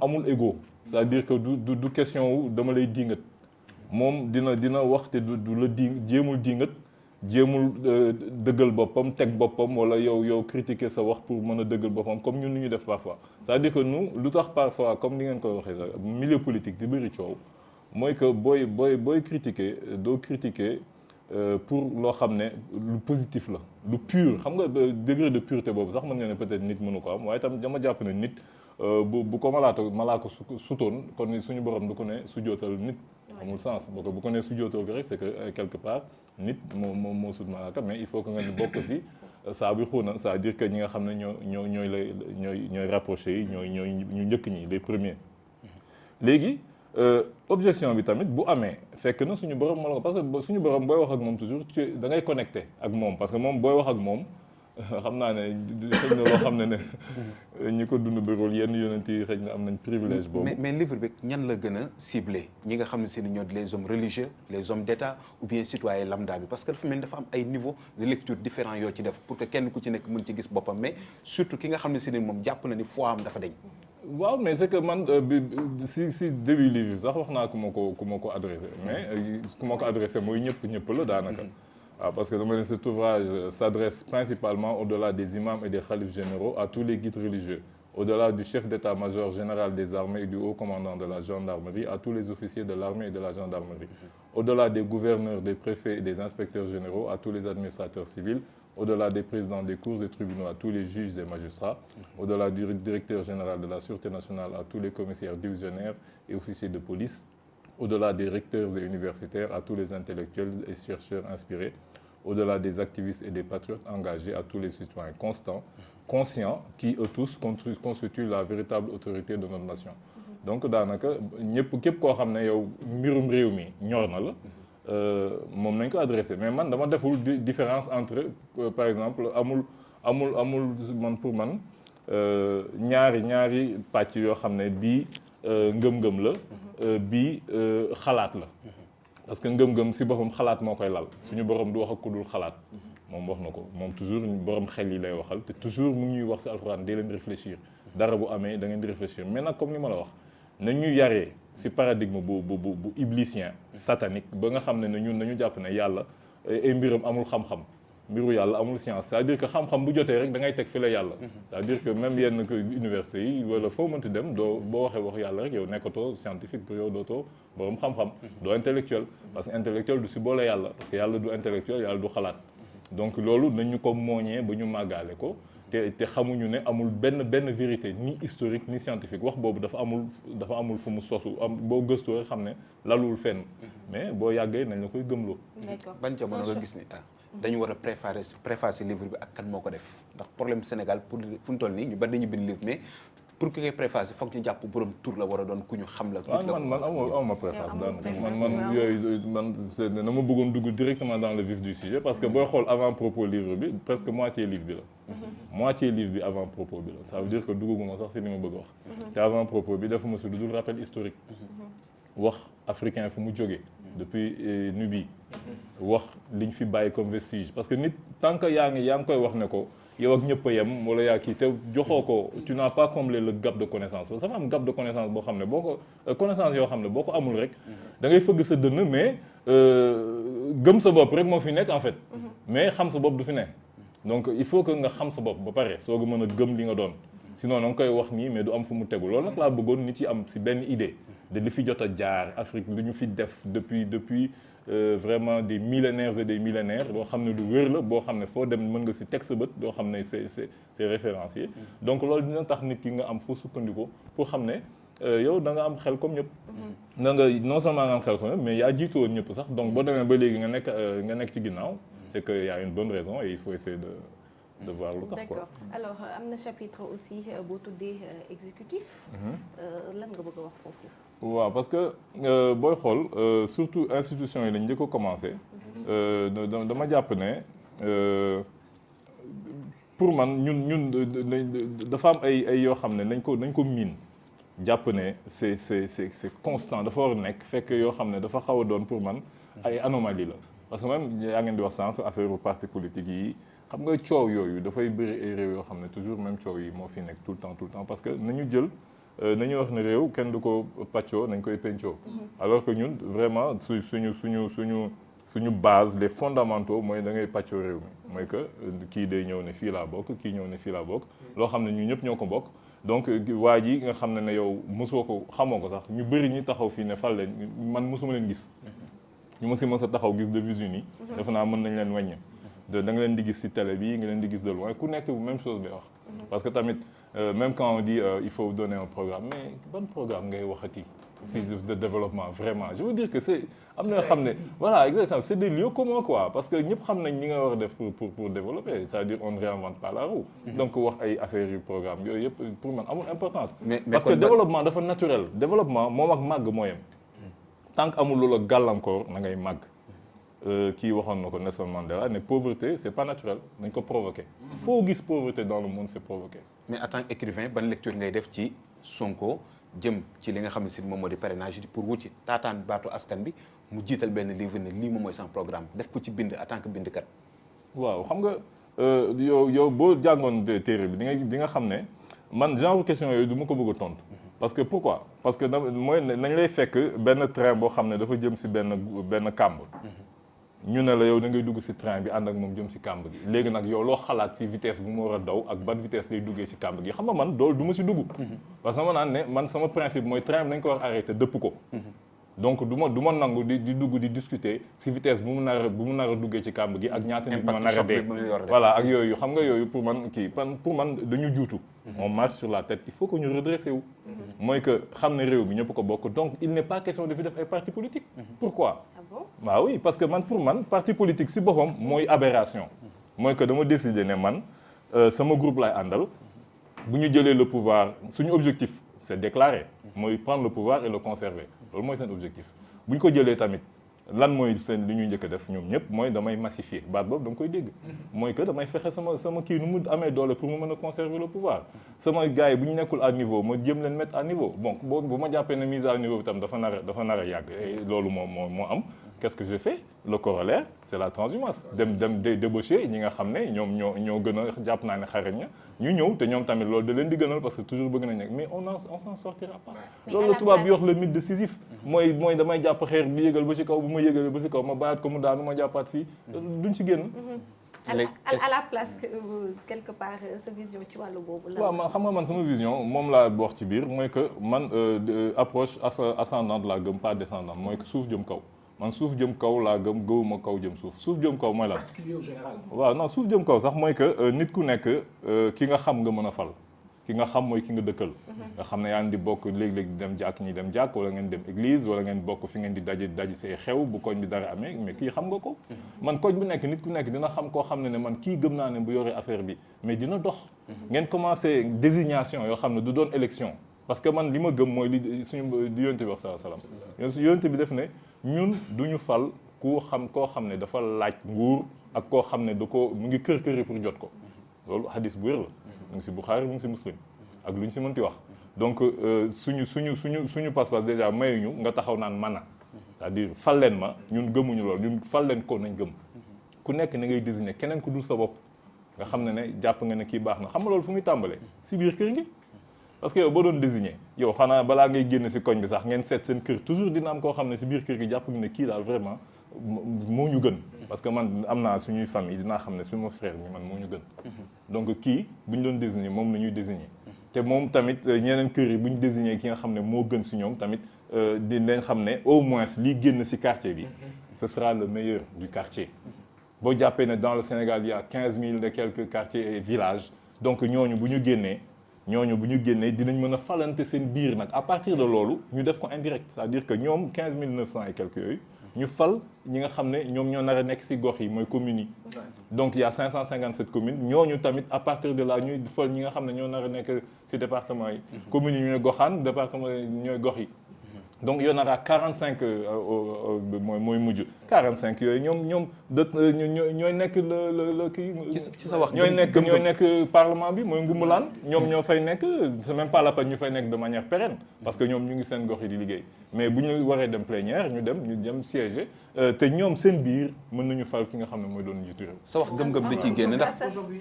amul ego c'est-à-dire que du question wu dama lay dingat moom dina wax te du la jéemul dingat jéemul dëggal boppam teg boppam wala yow critiquer sa wax pour mën a dëggal boppam comme ñun ñu def parfois c'est-à-dire que nous lu tax parfois comme ni ngeen koy waxee sax milieu politique di bëri coow mooy que booy critiquer doo critiquer pour loo xam ne lu positif la lu pur xam nga degré de pureté boobu sax mën nga ne peut-être nit mënu ko am waaye tam dama jàpp ne nit bu ko malaaka sutoon kon ni suñu borom du ko ne sujootal nit amul sens boo ko ne sujootal ko rek c'est que quelque part nit moo sut malaaka mais il faut que nga bokk si saa bi xuuna c'est-à-dire que ñi nga xam ne ñooy rapproché yi ñu njëkk ñi les premiers léegi objection bi tamit bu amee fekk na suñu borom moo la ko parce que suñu borom booy wax ak moom toujours da ngay connecté ak moom parce que moom booy wax ak moom xam naa ne xëy na loo xam ne ñi ko dund bëriwul yenn yonent yi xëy na am nañ privilège boobu. mais livre bi ñan la gën a ciblé ñi nga xam ne si ñoo les hommes religieux les hommes d'État ou bien citoyens lambda bi parce que dafa mel ni dafa am ay niveau de lecture différents yoo ci def pour que kenn ku ci nekk mën ci gis boppam mais surtout ki nga xam ne si moom jàpp na ni foi am dafa deñ. waaw mais c'est que man si début livre bi sax wax naa ku ma ko adressé mais ku ma ko adressé mooy ñëpp la daanaka. Ah, parce que cet ouvrage s'adresse principalement au-delà des imams et des khalifes généraux à tous les guides religieux, au-delà du chef d'état-major général des armées et du haut commandant de la gendarmerie, à tous les officiers de l'armée et de la gendarmerie, au-delà des gouverneurs, des préfets et des inspecteurs généraux, à tous les administrateurs civils, au-delà des présidents des cours et tribunaux, à tous les juges et magistrats, au-delà du directeur général de la Sûreté nationale, à tous les commissaires divisionnaires et officiers de police, au-delà des recteurs et universitaires, à tous les intellectuels et chercheurs inspirés, au-delà des activistes et des patriotes engagés, à tous les citoyens constants, conscients, qui eux tous constituent la véritable autorité de notre nation. Donc daanaka ñëpp képp koo xam ne yow mbirum réew mi ñor na la moom nañ ko adressé mais man dama deful différence entre par exemple amul man pour man ñaari pàcc yoo xam ne bii ngëm-ngëm la bii xalaat la parce que ngëm-ngëm si boppam xalaat moo koy lal suñu borom du wax ak ku dul xalaat moom wax na ko moom toujours borom xel yi lay waxal te toujours mu ngi ñuy wax si alxuraan dee leen réfléchir dara bu amee da ngeen di réfléchir mais nag comme ni ma la wax na ñu yaree si paradigme bu iblisien satanique ba nga xam ne ñun nañu jàpp ne yàlla ay mbiram amul xam-xam mbiru yàlla amul science c'est-à-dire que xam-xam bu jotee rek da ngay teg fi la yàlla c'est-à-dire que même yenn université yi wala foo mënti dem doo boo waxee wax yàlla rek yow nekkatoo scientifique pour yow dootoo borom xam-xam doo intellectuel parce que intellectuel du si boole yàlla parce que yàlla du intellectuel yàlla du xalaat donc loolu nañu ko mooñee ba ñu màggaale ko te xamuñu ne amul benn vérité ni historique ni scientifique wax boobu dafa amul fu mu sosu boo gëstu rek xam ne lalul fenn mais boo yàggee nañ la koy gëmloo. ban jamono nga gis ni dañu war a préfacer livre bi ak kan moo ko def ndax problème Sénégal pour fu mu toll nii ñu bari dañu bind livre mais pour que ngay préfacer foog ñu jàpp borom tur la war a doon ku ñu xam la. man amuma préface man yooyu man na ma bëggoon dugg directement dans le vif du sujet parce que booy xool avant propos livre bi presque moitié livre bi la. moitié livre bi avant propos bi la ça veut dire que dugguma sax si li ma bëgg a wax. te avant propos bi dafa ma si lu dul rappel historique. wax africain fu mu jógee. depuis Nubie. wax liñ fi bàyyi comme vestige parce que nit tant que yaa ngi koy wax ne ko. yow ak ñëpp a yem wala yaa kii te joxoo ko tu n'as pas comblé le gap de connaissance parce que dafa am gap de connaissance boo xam ne boo ko connaissance yoo xam ne boo ko amul rek da ngay fëgg sa dënn mais gëm sa bopp rek moo fi nekk en fait mais xam sa bopp du fi nekk donc il faut que nga xam sa bopp ba pare soo ko mën a gëm li nga doon sinon da nga koy wax nii mais du am fu mu tegu loolu nag laa bëggoon nit yi am si benn idée de li fi jot a jaar Afrique lu ñu fi def depuis vraiment des millénaires et des millénaires boo xam ne lu wér la boo xam ne foo dem mën nga si teg sa bët doo xam ne c'est référencié donc loolu dina tax nit ki nga am foo sukkandiku pour xam ne yow da nga am xel comme ñëpp da nga non seulement nga am xel comme ñëpp mais yaa jiitu woon ñëpp sax donc boo demee ba léegi nga nekk ci ginnaaw c'est que y a une bonne raison et il faut essayer de voir lu tax quoi. D'accord alors am na chapitre aussi boo tuddee exécutif lan nga bëgg a wax foofu. waaw parce que booy xool surtout institutions yi lañ njëkk a commencé dama jàpp ne pour man ñun dafa am ay yoo xam ne nañ ko miin jàpp ne c'est constant dafa war a nekk fekk yoo xam ne dafa xaw a doon pour man ay anomalie la parce que même yaa ngeen di wax sànq affaire u parti politique yi xam nga coow yooyu dafay bëri ay réew yoo xam ne toujours même coow yi moo fi nekk tout le temps parce que nañu jël nañu wax ne réew kenn du ko pàccoo nañ koy pencoo alors que ñun vraiment suñu suñu base les fondamentaux mooy da ngay pàccoo réew mi mooy que kii day ñëw ne fii laa bokk kii ñëw ne fii laa bokk loo xam ne ñu ñëpp ñoo ko bokk donc waa ji nga xam ne yow mosoo ko xamoo ko sax ñu bëri ñi taxaw fii ne fal leen man mosuma leen gis ñu ma si mos a taxaw gis de visu yi defe naa mën nañ leen wàññi da nga leen di gis si télé bi nga leen di gis de loin ku nekk même chose lay wax parce que tamit même quand on dit il faut donner un programme mais ban programme ngay waxati si de développement vraiment je veux dire que c'est am na yoo xam ne voilà exactement c'est des lieux communs quoi parce que ñëpp xam nañ ñi nga war a def pour développer c'est-à-dire on ne réinvente pas la roue donc wax ay affaires yu programme yooyu yëpp pour man amul importance parce que développement dafa naturel développement moom ak màgg moo yem tant que amul loola gàllankoor na ngay màgg kii waxoon na ko Nelson Mandela ne pauvreté c'est pas naturel dañ ko provoqué foo gis pauvreté dans le monde c'est provoqué mais en tant qu'écrivain ban lecture ngay def ci Sonko jëm ci li nga xam ne si moom moo di parrainage pour wut ci taataan baatu askan bi mu jiital benn livre ne lii moom mooy son programme def ko ci bind en tant que bindkat. waaw xam nga yow boo jàngoon téere bi di nga xam ne man genre question yooyu du ma ko bëgg a tontu. parce que pourquoi parce que mooy nañ lay fekk benn train boo xam ne dafa jëm si benn kàmb. ñu ne la yow da ngay dugg si train bi ànd ak moom jëm si kàmb gi léegi nag yow loo xalaat si vitesse bu mu war a daw ak ban vitesse lay duggee si kàmb gi xam nga man doolu du ma si dugg parce que ma naan ne man sama principe mooy train bi nañ ko war arrêté dëpp ko donc du ma nangu di dugg di discuter si vitesse bu mu nar a duggee ci kàmb gi ak ñaata nit ñoo nar a dee voilà ak yooyu xam nga yooyu pour man dañu juutu on marche sur la tête il faut que ñu redresser wu mooy que xam ne réew mi ñëpp ko bokk donc il n'est pas question de fi def ay partis politiques pourquoi waaw oui parce que pour man parti politique si boppam mooy aberration mooy que dama décider ne man sama groupe lay àndal bu ñu jëlee le pouvoir suñu objectif c'est déclaré mooy prendre le pouvoir et le conserver loolu mooy seen objectif bu ñu ko jëlee tamit lan mooy seen li ñuy njëkk a def ñoom ñëpp mooy damay massifier baat boobu da nga koy dégg mooy que damay fexe sama kii nu mu amee doole pour mu mën a conserver le pouvoir sama gars yi bu ñu nekkul à niveau ma jëm leen mettre à niveau bon bu ma jàppee ne mise à niveau bi tam dafa nar a yàgg loolu moo am qu'est-ce que je fais le corollaire c'est la transhumance dem débaucher ñi nga xam ne ñoo gën a jàpp naa ne xarañ na ñu ñëw te ñoom tamit loolu da leen di gënal parce que toujours bëgg nañ nekk mais on s'en sortira pas loolu la tubaab bi wax le mythe de Sisyphe mooy damay jàpp xeer bi yëgal ba ci kaw bu ma yëgalee ba ci kaw ma bàyyaat ko mu daanu ma jàppaat fii duñ ci génn à la place quelque part sa vision ci wàllu boobu la. waaw man xam nga man sama vision moom laa wax ci biir mooy que man approche ascendante laa gëm pas descendante mooy que suuf jëm kaw man suuf jëm kaw laa gëwuma kaw jëm suuf jëm kaw mooy la waaw non suuf jëm kaw sax mooy que nit ku nekk ki nga xam nga mën a fal ki nga xam mooy ki nga dëkkal nga xam ne yaa ngi di bokk léeg-léeg di dem jàkk ñi dem jàkk wala ngeen dem église wala ngeen bokk fi ngeen di daji say xew bu koñ bi dara amee mais kii xam nga ko man koñ bu nekk nit ku nekk dina xam koo xam ne man kii gëm naa ne bu yoree affaire bi mais dina dox ngeen commencé désignation yoo xam ne du doon élection parce que man li ma gëm mooy li suñu di yonte bi wax sallallahu alayhi wasallam yonte bi def ne ñun duñu fal koo xam ne dafa laaj nguur ak koo xam ne da ko mu ngi kër pour jot ko loolu hadis bu wér la mu ngi si Bukhari mu ngi si Muslim ak lu ñu si mënti wax donc suñu passe-passe déjà mayuñu nga taxaw naan mana c'est-à-dire fal leen ma ñun gëmuñu loolu ñun fal leen ko nañ gëm ku nekk na ngay désigner keneen ku dul sa bopp nga xam ne jàpp nga ne kii baax na xam nga loolu fu muy tàmbalee si biir kër gi parce que yow boo doon désigner yow xanaa balaa ngay génn si koñ bi sax ngeen seet seen kër toujours dina am koo xam ne si biir kër gi jàpp nga ne kii daal vraiment moo ñu gën parce que man am naa suñuy famille dinaa xam ne suñu frère mi man moo ñu gën donc kii bu ñu doon désigner moom la ñuy désigner te moom tamit ñeneen kër yi bu ñu désigner ki nga xam ne moo gën si ñoom tamit dinañ xam ne au moins lii génn si quartier bi ce sera le meilleur du quartier boo jàppee ne dans le Sénégal il y a 15 000 de quelques quartiers et villages donc ñooñu bu ñu génnee dinañ mën a falante seen biir nag à partir de loolu ñu def ko indirect c'est-à-dire que ñoom 15 900 et quelques yooyu ñu fal ñi nga xam ne ñoom ñoo nar a nekk ci gox yi mooy communes yi donc il y a 557 communes ñooñu tamit à partir de là ñuy fal ñi nga xam ne ñoo nar a nekk ci département yi communes yi ñooy goxaan département yi ñooy gox yi donc il y en aura 45 mooy mujj 45 yooyu ñoom ñooy nekk le kii ci sa wax ñooy nekk parlement bi mooy ngumbalaan ñoom ñoo fay nekk c'est même pas la peine ñu fay nekk de manière pérenne parce que ñoom ñu ngi seen gox yi di liggéey mais bu ñu waree dem plénière ñu dem siéger te ñoom seen biir mën nañu fal ki nga xam ne mooy doon njiitu réew. sa wax gëm-gëm da ciy génn ndax. aujourd'hui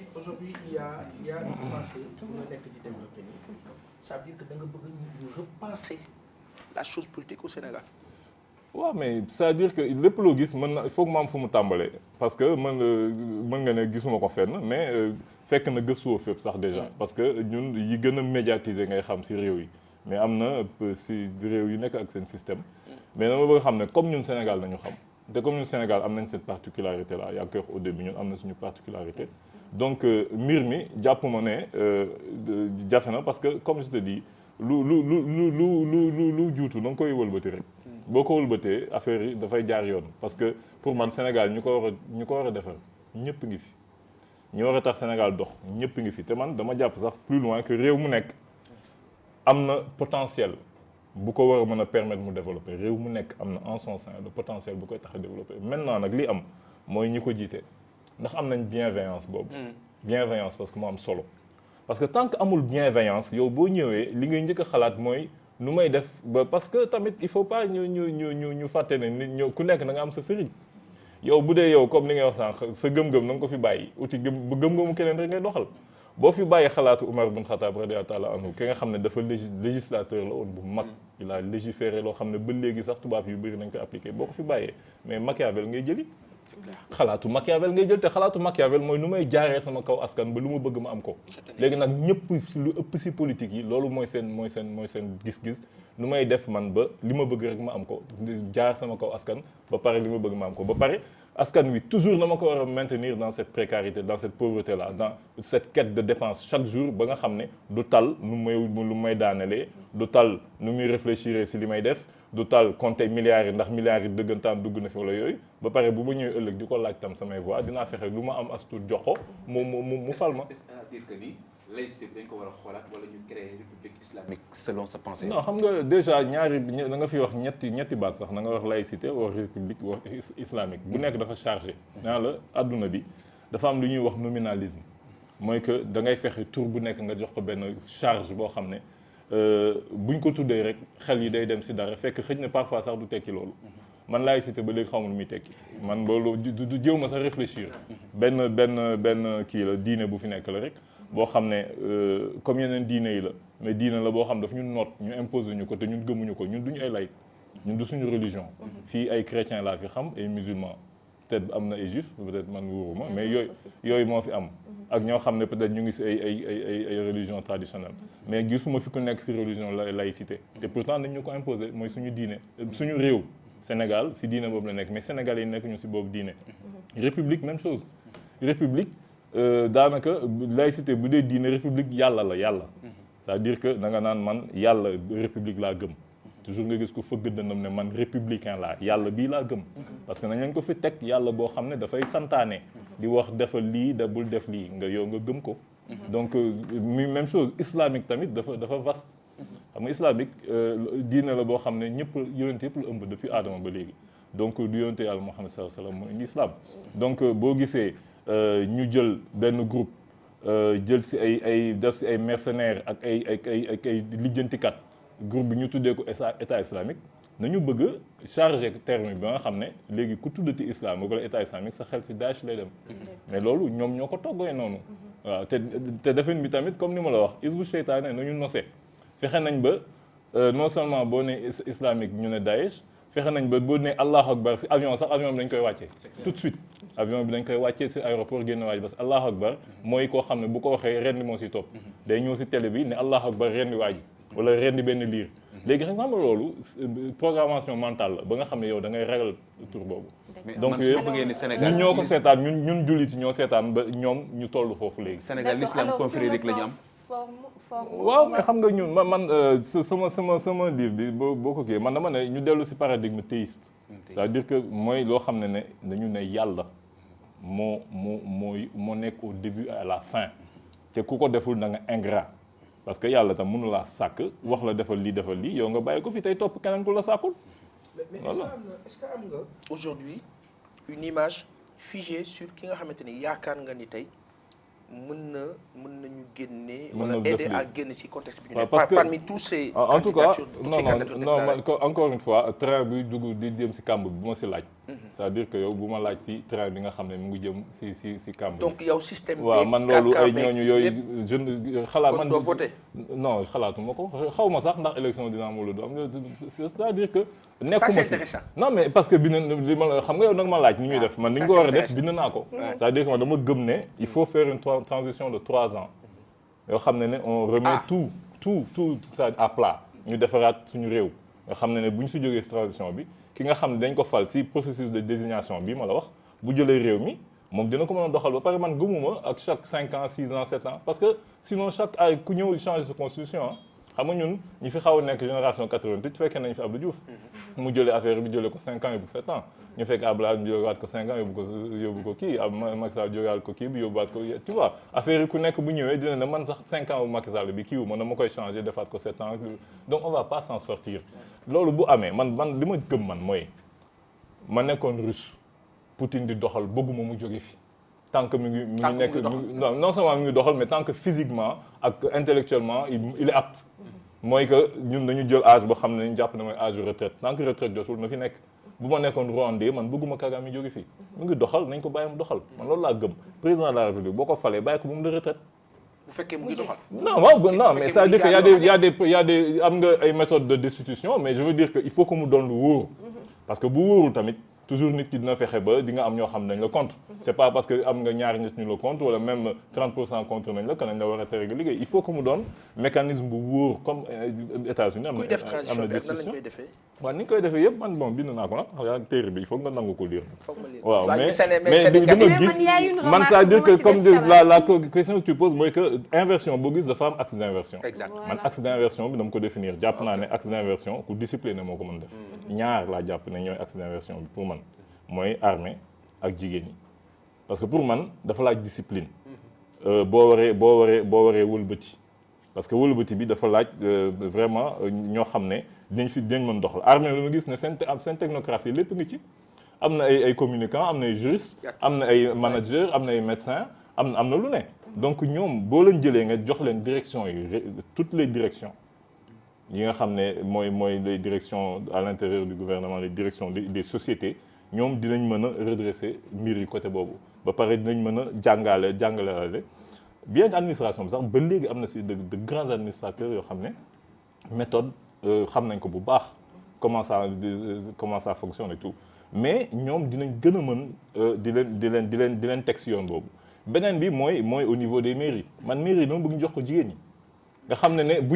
il y a une pensée pour nga nekk di développer nii. Ça veut dire que da nga bëgg ñu repenser la chose politique au Sénégal. waaw mais c'est-à-dire que lépp loo gis mën na il faut que mu am fu mu tàmbalee parce que mën nga ne gisuma ko fenn mais fekk na gëstuwoo fépp sax déjà parce que ñun yi gën a médiatiser ngay xam si réew yi mais am na si réew yu nekk ak seen système mais dama bëgg xam ne comme ñun Sénégal nañu xam te comme ñun Sénégal am nañ cette particularité là yaa ngi koy wax au début ñun am na suñu particularité donc mbir mi jàpp ma ne jafe na parce que comme je te dis lu juutu da nga koy wëlbati rek boo ko wëlbatee affaire yi dafay jaar yoon parce que pour man Sénégal ñu ko war a defar ñëpp ngi fi ñu war a tax Sénégal dox ñëpp ngi fi te man dama jàpp sax plus loin que réew mu nekk am na potentiel bu ko war a mën a permettre mu développer réew mu nekk am na en son sein le potentiel bu koy tax a développer maintenant nag li am mooy ñi ko jiite ndax am nañ bienveillance boobu. bienveillance parce que mu am solo parce que tant que amul bienveillance yow boo ñëwee li ngay njëkk a xalaat mooy nu may def ba parce que tamit il faut pas ñu fàtte ne nit ñëw ku nekk da nga am sa sëriñ yow bu dee yow comme li ngay wax sànq sa gëm-gëm na nga ko fi bàyyi uti gëm-gëmu keneen rek ngay doxal. boo fi bàyyi xalaatu Umar bin Khattab radiyallahu ta'ala anhu ki nga xam ne dafa législateur la woon bu mag il a légiféré loo xam ne ba léegi sax tubaab yu bëri nañ koy appliqué boo ko fi bàyyee mais Machiavel ngay jëli xalaatu Machiavel ngay jël te xalaatu Machiavel mooy nu may jaaree sama kaw askan ba lu ma bëgg ma am ko léegi nag ñëpp lu ëpp si politique yi loolu mooy seen gis-gis nu may def man ba li ma bëgg rek ma am ko jaar sama kaw askan ba pare li ma bëgg ma am ko ba pare askan wi toujours na ma ko war a maintenir dans cette précarité dans cette pauvreté là dans cette quête de dépense chaque jour ba nga xam ne du tal lu may daanelee du tal nu muy réfléchir si li may def du tal compter milliards yi ndax milliards yi dëggantaan dugg na fi wala yooyu ba pare bu ma ñëwee ëllëg di ko laaj tam samay voix dinaa fexe lu ma am as tuut jox ko mu fal ma. c'est-à-dire que ni laïcité bi dañ ko war a xoolaat wala ñu créer république islamique selon sa pensée. non xam nga déjà ñaari da nga fi wax ñetti baat sax da nga wax laïcité wax république wax islamique bu nekk dafa chargé. naa la adduna bi dafa am lu ñuy wax nominalisme mooy que da ngay fexe tur bu nekk nga jox ko benn charge boo xam ne buñ ko tuddee rek xel yi day dem si dara fekk xëj na parfois sax du tekki loolu. man laïcité ba léegi xamul lu muy tekki man loolu du jéem ma sax réfléchir. benn kii la diine bu fi nekk la rek. boo xam ne comme yeneen diine yi la mais diine la boo xam daf ñun noot ñu imposer ñu ko te ñun gëmuñu ko ñun duñu ay laïc ñun du suñu religion fii ay chrétien laa fi xam ay musulman peut-être am na ay juif peut-être man wóoruma mais yooyu moo fi am ak ñoo xam ne peut-être ñu ngi si ay religion traditionnelle mais gisuma fi ku nekk si religion laïcité te pourtant dañ ñu ko imposer mooy suñu diine suñu réew Sénégal si diine boobu la nekk mais Sénégal yi nekk ñu si boobu diine république même chose république daanaka laïcité bu dee diine république yàlla la yàlla c'est-à-dire que da nga naan man yàlla république laa gëm toujours nga gis ko fëgg dënnam ne man républicain laa yàlla bii laa gëm parce que nañ leen ko fi teg yàlla boo xam ne dafay santaane di wax defal lii da bul def lii nga yow nga gëm ko donc même chose islamique tamit dafa vaste xam nga islamique diine la boo xam ne ñëpp yonent yëpp la ëmb depuis Adama ba léegi donc du yonente yàlla Muhammad sallallahu alayhi wa sallam moo indi islam donc boo gisee ñu jël benn groupe jël si ay def si ay mercenaires ak ay lijjantikat groupe bi ñu tuddee ko état islamique nañu bëgg a chargé terme bi ba nga xam ne léegi ku tuddati islam wala état islamique sa xel si Daesh lay dem mais loolu ñoom ñoo ko toggee noonu waaw te defin bi tamit comme ni ma la wax isbu seytaane nañu nose fexe nañ ba non seulement boo ne islamique ñu ne Daesh fexe nañ ba boo nee Allahu Akbar si avion sax avion bi dañ koy wàccee tout de suite avion bi dañ koy wàccee si aéroport génn waaj parce que Allahu Akbar mooy koo xam ne bu ko waxee rendi moo si topp day ñëw si télé bi ne Allahu Akbar rendi waaj wala rendi benn liir léegi xam nga loolu programmation mentale la ba nga xam ne yow da ngay ragal tur boobu donc ñun ñoo ko seetaan ñun jullit ñoo seetaan ba ñoom ñu toll foofu léegi Sénégal l'islam confrérique la ñu am waaw mais xam nga ñun man sama livre bi boo ko kii man dama ne ñu dellu si paradigme théiste c'est-à-dire que mooy loo xam ne dañu ne yàlla moo nekk au début à la fin te ku ko deful da nga ingrat parce que yàlla tam mënu laa sàkk wax la defal lii yow nga bàyyi ko fi tey topp keneen ku la sàkkul mais est-ce que am nga aujourd'hui une image figée sur ki nga xamante ni yaakaar nga ni tey mën nañu génne wala aider à génn ci contexte bi ñu ne parmi tous ces en tout cas non encore une fois train bi dugg di jëm ci kàmb bi bu ma si laaj c'est-à-dire que yow bu ma laaj si train bi nga xam ne mu ngi jëm si Cambérène. donc yow système bi. waaw man loolu ay ñooñu yooyu je xalaat man. doo voté. non xalaatuma ko xaw ma sax ndax élection dina am wala du am c'est-à-dire que. nekkuma ça c'est si intéressant. non mais parce que bind li ma xam nga yow nag ma laaj ni ñuy def man ni ñu ko war a def bind naa ko. c'est-à-dire que man dama gëm ne il faut faire une transition de 3 ans yoo xam ne on remet tout ça à plat ñu defaraat suñu réew nga xam ne bu ñu si jógee si transition bi ki nga xam ne dañ ko fal si processus de désignation bi ma la wax bu jëlee réew mi moom dina ko mën a doxal ba pare man gëmuma ak chaque 5 ans 6 ans 7 ans parce que sinon chaque ay ku ñëw changer sa constitution xam nga ñun ñi fi xaw a nekk génération 88 fekkee nañ fi Abdou Diouf mu jëlee affaire bi jëlee ko 5 ans yóbbu ko 7 ans ñu fekk Abdoulaye ñu jógewaat ko 5 ans yóbbu ko kii Macky Sall jógewaat ko kii bi yóbbuwaat ko tu vois affaire yi ku nekk bu ñëwee dina ne man sax 5 ans bu Macky Sall bi kii wu ma dama koy changer defaat ko 7 ans donc on va pas s'en sortir loolu bu amee man li ma gëm man mooy ma nekkoon russe Poutine di doxal bëgguma mu jóge fi tant que mi ngi nekk non seulement mi ngi doxal mais tant que physiquement ak intellectuellement il est apte mooy que ñun dañu jël âge boo xam ne ñu jàpp ne mooy âge de retraite tant que retraite jotul na fi nekk bu ma nekkoon Rwandais man bëgguma Kagame jóge fii mu ngi doxal nañ ko bàyyi mu doxal man loolu laa gëm président de la République boo ko falee bàyyi ko bu mu de retraite bu fekkee mu ngi doxal. non mais ça veut dire que y a des am nga ay méthodes de destitution mais je veux dire que il faut que mu doon lu wóor parce que bu wóorul tamit toujours nit ki dina fexe ba di nga am ñoo xam nañ la contre c'est pas parce que am nga ñaari nit ñu la contre wala même 30% contre nañ la que nañ la war a tere nga liggéey il faut que mu doon mécanisme bu wóor comme États-Unis am na destitution waaw ni ñu koy defee yëpp man bon bind naa ko nag yaa téere bi il faut nga nangu ko lire waaw mais li ma gis man c'est-à-dire que comme la question que tu poses mooy que inversion boo gis dafa am axe d'inversion man axe d'inversion bi dama ko définir jàpp naa ne axe d'inversion ku discipliné moo ko mën def ñaar laa jàpp ne ñooy axe d'inversion bi pour man mooy armée ak jigéen ñi parce que pour man dafa laaj discipline boo waree wëlbati parce que wëlbati bi dafa laaj vraiment ñoo xam ne dinañ mën doxal armée lu ma gis ne seen technocratie lépp ngi ci am na ay communicants am na ay juristes am na ay managers am na ay médecins am na lu ne donc ñoom boo leen jëlee nga jox leen direction yi toutes les directions yi nga xam ne mooy les directions à l'intérieur du gouvernement les directions des sociétés ñoom dinañ mën a redresser mbir yi côté boobu ba pare dinañ mën a jàngale bien que administration bi sax ba léegi am na si de grands administrateurs yoo xam ne méthode xam nañ ko bu baax comment ça fonctionne et tout mais ñoom dinañ gën a mën di leen teg si yoon boobu beneen bi mooy au niveau des mairies man mairie dama bëgg ñu jox ko jigéen ñi nga xam ne bu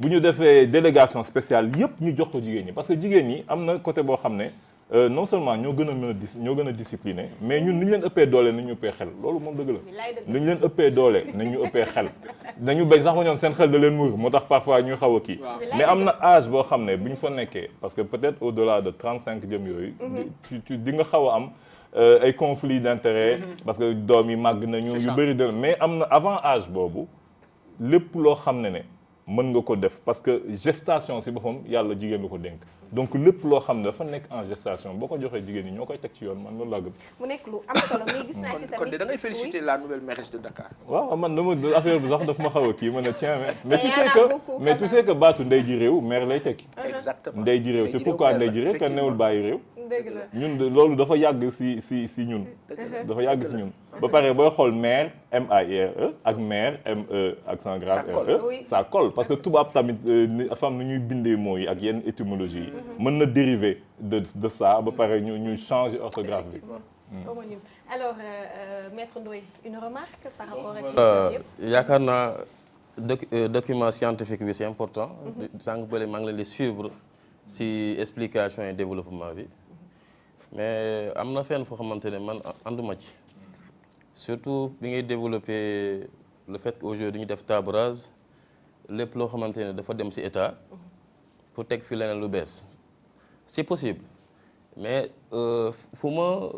ñu defee délégation spéciale yëpp ñu jox ko jigéen ñi parce que jigéen ñi am na côté boo xam ne non seulement ñoo gën a discipliné mais ñun ni ñu leen ëppee doole nañ ñu ëppee xel loolu moom dëgg la ni ñu leen ëppee doole nañ ñu ëppee xel dañu bañ sax ba ñoom seen xel da leen muur moo tax parfois ñuy xaw a kii mais am na âge boo xam ne bu ñu fa nekkee parce que peut-être au-delà de 35 jëm yooyu di nga xaw a am ay conflits d'intérêt parce que doom yi màgg nañu yu bëri de mais am na avant âge boobu lépp loo xam ne mën nga ko def parce que gestation si boppam yàlla jigéen la ko dénk donc lépp loo xam ne dafa nekk en gestation boo ko joxee jigéen ñi ñoo koy teg ci yoon man loolu laa gëm. mu nekk lu am solo mais gis naa ci tamit kon da ngay féliciter la nouvelle mairesse de Dakar. waaw man dama affaire bi sax daf ma xaw a kii ma ne tiens mais tu sais que baatu ndey ji réew maire lay tekki. exactement ndey ji réew te pourquoi ndey ji réew kenn newul bàyyi réew. ñun loolu dafa yàgg si ñun. dafa yàgg si ñun. ba pare booy xool maire M-A-I-R-E ak maire M-E accent grave R-E ça colle parce que tubaab tamit dafa am nu ñuy bindee mooy ak yenn étymologie yi mën na dériver de ça ba pare ñu changer orthographe bi. homonyme alors maître Ndoye une remarque par rapport ak yaakaar naa document scientifique bi c'est important sànq bële maa ngi leen di suivre si explication et développement bi mais am na fenn foo xamante ne man ànduma ci surtout bi ngay développer le fait qu'aujourd'hui ñu def table rase lépp loo xamante ne dafa dem ci état pour teg fi leneen lu bees c'est possible mais fu ma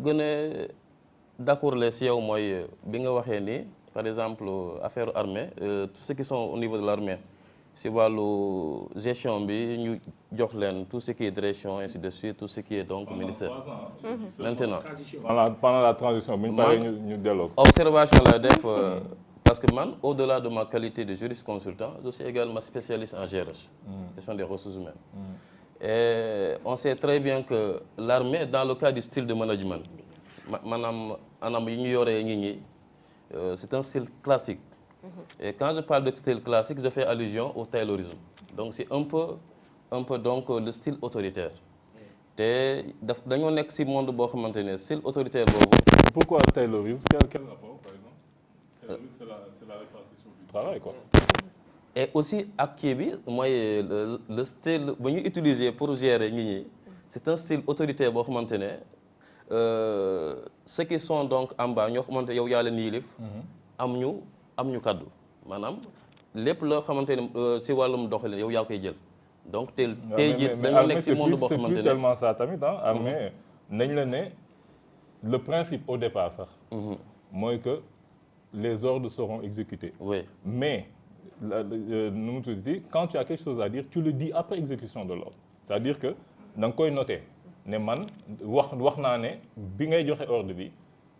gën a d'accord les ci yow mooy bi nga waxee ni par exemple affaire armée tous ceux qui sont au niveau de l'armée ci wàllu gestion bi ñu jox leen tout ce qui est direction ainsi de suite tout ce qui est donc ministère maintenant pendant la transition bu ñu paree ñu delloo observation la def parce que man au-delà de ma qualité de juriste consultant je suis également spécialiste en GRH gestion des ressources humaines Et on sait très bien que l'armée, dans le cas du style de management, c'est un style classique. Et quand je parle de style classique, je fais allusion au taylorisme. Donc c'est un peu donc le style autoritaire. Et dans le monde où on style autoritaire. Pourquoi taylorisme? Quel rapport, par exemple? Taylorisme, c'est la répartition du travail, quoi. Et aussi, le style utilisé pour gérer, c'est un style autoritaire. Ceux qui sont donc en bas, nous avons am kaddu manam lepp lo xamantene ci walum doxale yow ya koy jël donc tay ji dañu nek ci monde bo xamantene c'est tellement ça tamit hein armée nañ la né le principe au départ sax moy que les ordres seront exécutés. Oui. Mais nous te dit quand tu as quelque chose à dire tu le dis après exécution de l'ordre. C'est-à-dire que dang koy noter né man wax na né bi ngay joxe ordre bi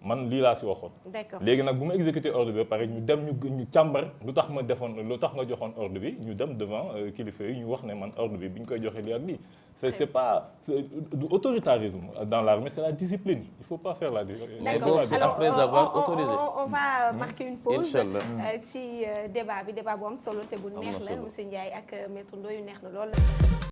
man lii laa si waxoon. D'accord. Léegi nag bu ma exécuté ordre bi ba pare ñu dem ñu càmbar lu tax ma defoon lu tax nga joxoon ordre bi ñu dem devant kilifa yi ñu wax ne man ordre bi bi ñu koy joxe lii ak lii. C'est pas du autoritarisme dans l'armée, c'est la discipline. Il faut pas faire la discipline. D'accord. Alors après avoir autorisé. On va marquer une pause. Inch'Allah. Ci débat bu am solo te bu neex la monsieur Ndiaye ak maître Ndoye neex na lool.